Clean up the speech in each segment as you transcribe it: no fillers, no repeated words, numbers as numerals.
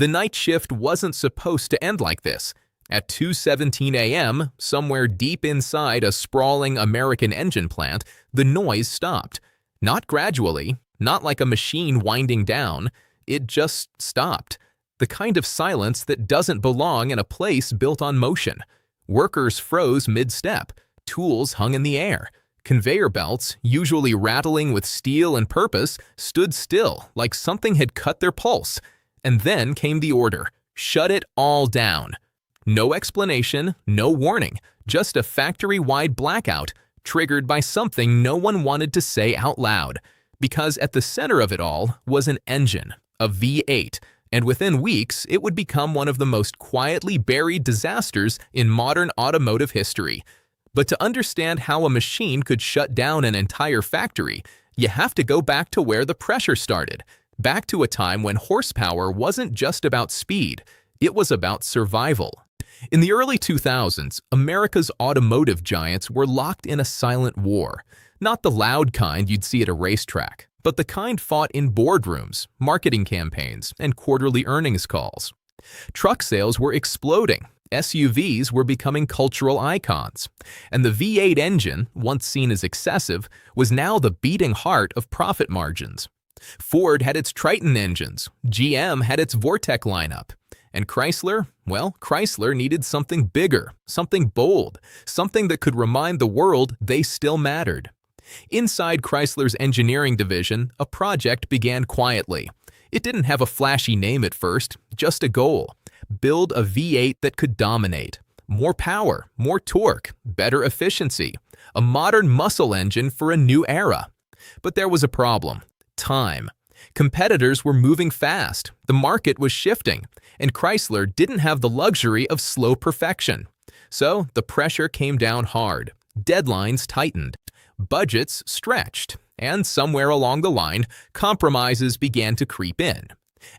The night shift wasn't supposed to end like this. At 2:17 a.m., somewhere deep inside a sprawling American engine plant, the noise stopped. Not gradually, not like a machine winding down. It just stopped. The kind of silence that doesn't belong in a place built on motion. Workers froze mid-step. Tools hung in the air. Conveyor belts, usually rattling with steel and purpose, stood still like something had cut their pulse. And then came the order: shut it all down. No explanation, no warning, just a factory-wide blackout, triggered by something no one wanted to say out loud. Because at the center of it all was an engine, a V8, and within weeks it would become one of the most quietly buried disasters in modern automotive history. But to understand how a machine could shut down an entire factory, you have to go back to where the pressure started, back to a time when horsepower wasn't just about speed, it was about survival. In the early 2000s, America's automotive giants were locked in a silent war. Not the loud kind you'd see at a racetrack, but the kind fought in boardrooms, marketing campaigns, and quarterly earnings calls. Truck sales were exploding. SUVs were becoming cultural icons. And the V8 engine, once seen as excessive, was now the beating heart of profit margins. Ford had its Triton engines. GM had its Vortec lineup. And Chrysler? Well, Chrysler needed something bigger, something bold, something that could remind the world they still mattered. Inside Chrysler's engineering division, a project began quietly. It didn't have a flashy name at first, just a goal: build a V8 that could dominate. More power, more torque, better efficiency. A modern muscle engine for a new era. But there was a problem: time. Competitors were moving fast, the market was shifting, and Chrysler didn't have the luxury of slow perfection. So the pressure came down hard, deadlines tightened, budgets stretched, and somewhere along the line, compromises began to creep in.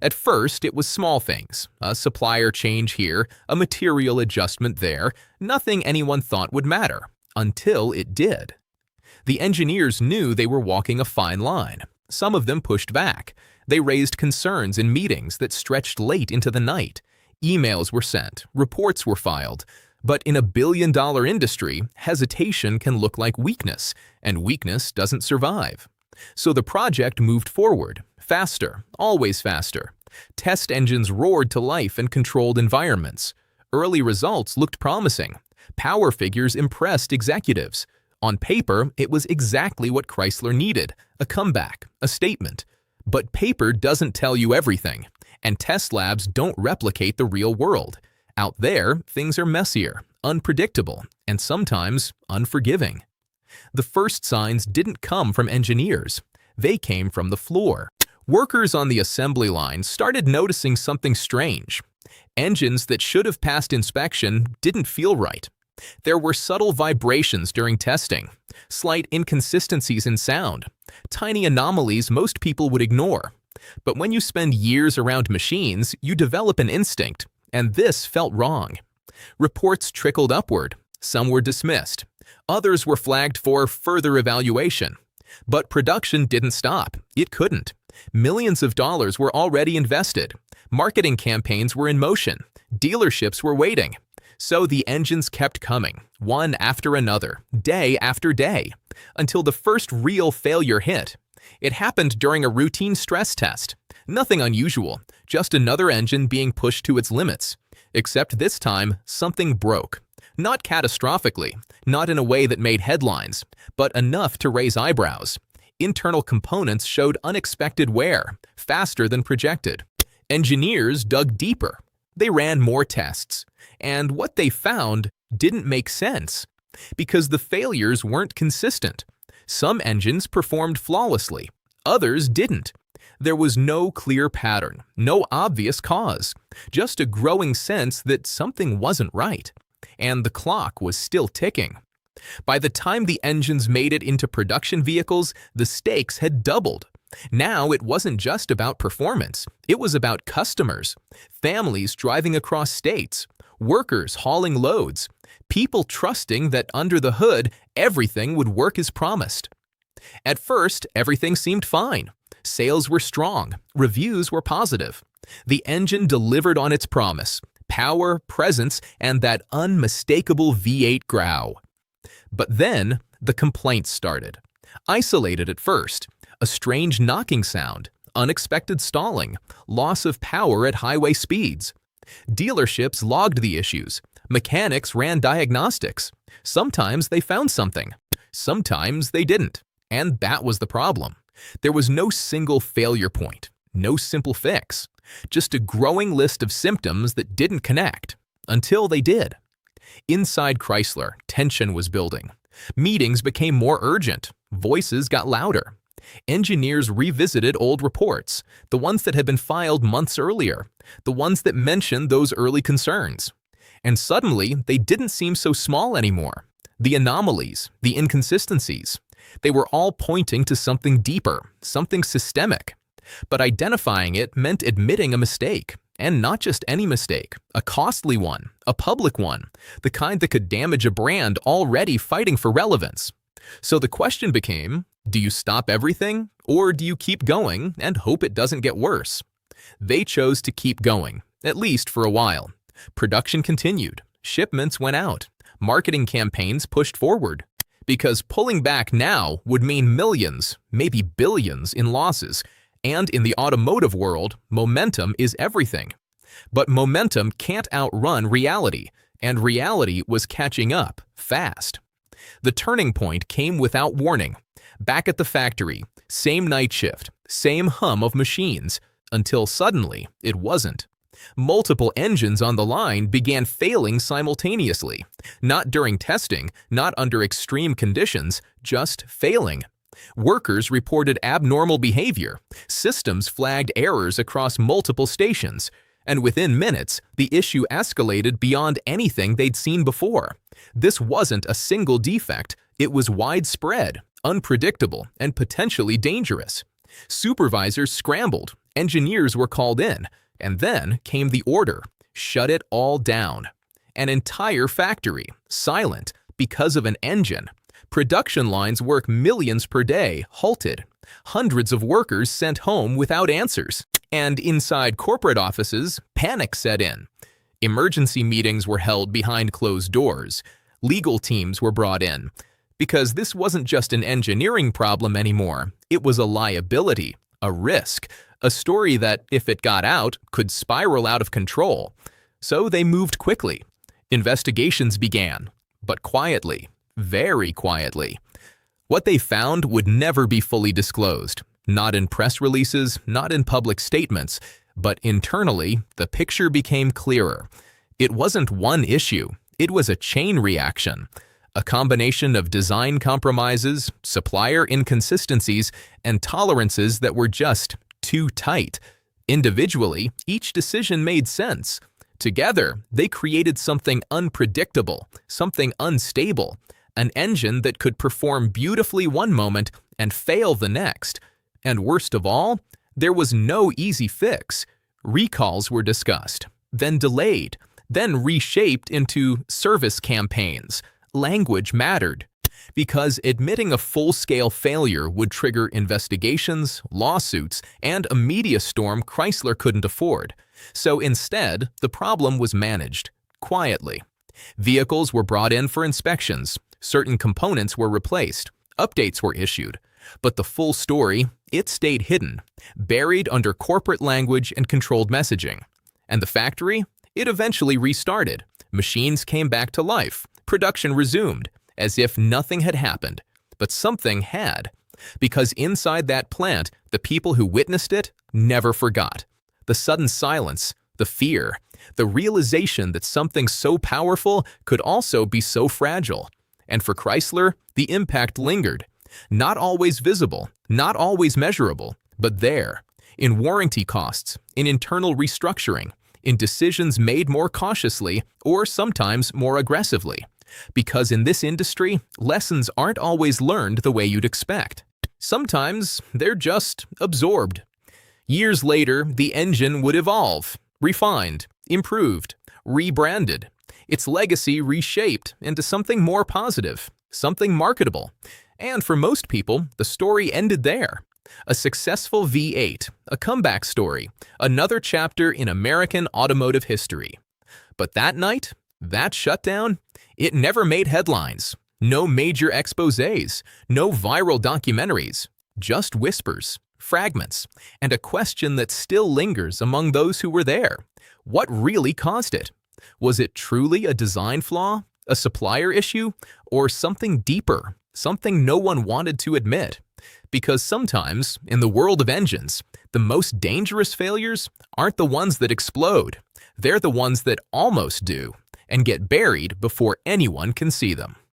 At first, it was small things: a supplier change here, a material adjustment there, nothing anyone thought would matter, until it did. The engineers knew they were walking a fine line. Some of them pushed back. They raised concerns in meetings that stretched late into the night. Emails were sent, reports were filed. But in a billion-dollar industry, hesitation can look like weakness, and weakness doesn't survive. So the project moved forward, faster, always faster. Test engines roared to life in controlled environments. Early results looked promising. Power figures impressed executives. On paper, it was exactly what Chrysler needed: a comeback, a statement. But paper doesn't tell you everything, and test labs don't replicate the real world. Out there, things are messier, unpredictable, and sometimes unforgiving. The first signs didn't come from engineers. They came from the floor. Workers on the assembly line started noticing something strange. Engines that should have passed inspection didn't feel right. There were subtle vibrations during testing, slight inconsistencies in sound, tiny anomalies most people would ignore. But when you spend years around machines, you develop an instinct, and this felt wrong. Reports trickled upward. Some were dismissed. Others were flagged for further evaluation. But production didn't stop. It couldn't. Millions of dollars were already invested. Marketing campaigns were in motion. Dealerships were waiting. So the engines kept coming, one after another, day after day, until the first real failure hit. It happened during a routine stress test. Nothing unusual, just another engine being pushed to its limits. Except this time, something broke. Not catastrophically, not in a way that made headlines, but enough to raise eyebrows. Internal components showed unexpected wear, faster than projected. Engineers dug deeper. They ran more tests. And what they found didn't make sense, because the failures weren't consistent. Some engines performed flawlessly, others didn't. There was no clear pattern, no obvious cause, just a growing sense that something wasn't right. And the clock was still ticking. By the time the engines made it into production vehicles, the stakes had doubled. Now it wasn't just about performance, it was about customers, families driving across states, workers hauling loads, people trusting that under the hood, everything would work as promised. At first, everything seemed fine. Sales were strong, reviews were positive. The engine delivered on its promise: power, presence, and that unmistakable V8 growl. But then, the complaints started. Isolated at first, a strange knocking sound, unexpected stalling, loss of power at highway speeds. Dealerships logged the issues. Mechanics ran diagnostics. Sometimes they found something. Sometimes they didn't. And that was the problem. There was no single failure point, no simple fix. Just a growing list of symptoms that didn't connect. Until they did. Inside Chrysler, tension was building. Meetings became more urgent. Voices got louder. Engineers revisited old reports, the ones that had been filed months earlier, the ones that mentioned those early concerns. And suddenly, they didn't seem so small anymore. The anomalies, the inconsistencies, they were all pointing to something deeper, something systemic. But identifying it meant admitting a mistake, and not just any mistake, a costly one, a public one, the kind that could damage a brand already fighting for relevance. So the question became, do you stop everything, or do you keep going and hope it doesn't get worse? They chose to keep going, at least for a while. Production continued, shipments went out, marketing campaigns pushed forward. Because pulling back now would mean millions, maybe billions in losses. And in the automotive world, momentum is everything. But momentum can't outrun reality, and reality was catching up fast. The turning point came without warning. Back at the factory, same night shift, same hum of machines, until suddenly it wasn't. Multiple engines on the line began failing simultaneously. Not during testing, not under extreme conditions, just failing. Workers reported abnormal behavior. Systems flagged errors across multiple stations. And within minutes, the issue escalated beyond anything they'd seen before. This wasn't a single defect. It was widespread, unpredictable, and potentially dangerous. Supervisors scrambled. Engineers were called in. And then came the order: shut it all down. An entire factory, silent, because of an engine. Production lines work millions per day, halted. Hundreds of workers sent home without answers. And inside corporate offices, panic set in. Emergency meetings were held behind closed doors. Legal teams were brought in. Because this wasn't just an engineering problem anymore. It was a liability, a risk, a story that, if it got out, could spiral out of control. So they moved quickly. Investigations began, but quietly, very quietly. What they found would never be fully disclosed, not in press releases, not in public statements, but internally, the picture became clearer. It wasn't one issue, it was a chain reaction. A combination of design compromises, supplier inconsistencies, and tolerances that were just too tight. Individually, each decision made sense. Together, they created something unpredictable, something unstable, an engine that could perform beautifully one moment and fail the next. And worst of all, there was no easy fix. Recalls were discussed, then delayed, then reshaped into service campaigns. Language mattered, because admitting a full-scale failure would trigger investigations, lawsuits, and a media storm Chrysler couldn't afford. So instead, the problem was managed, quietly. Vehicles were brought in for inspections, certain components were replaced, updates were issued. But the full story, it stayed hidden, buried under corporate language and controlled messaging. And the factory? It eventually restarted. Machines came back to life. Production resumed, as if nothing had happened. But something had. Because inside that plant, the people who witnessed it never forgot. The sudden silence, the fear, the realization that something so powerful could also be so fragile. And for Chrysler, the impact lingered. Not always visible, not always measurable, but there. In warranty costs, in internal restructuring, in decisions made more cautiously or sometimes more aggressively. Because in this industry, lessons aren't always learned the way you'd expect. Sometimes they're just absorbed. Years later, the engine would evolve, refined, improved, rebranded. Its legacy reshaped into something more positive, something marketable. And for most people, the story ended there. A successful V8, a comeback story, another chapter in American automotive history. But that night, that shutdown, it never made headlines. No major exposés, no viral documentaries, just whispers, fragments, and a question that still lingers among those who were there. What really caused it? Was it truly a design flaw, a supplier issue, or something deeper, something no one wanted to admit? Because sometimes, in the world of engines, the most dangerous failures aren't the ones that explode. They're the ones that almost do and get buried before anyone can see them.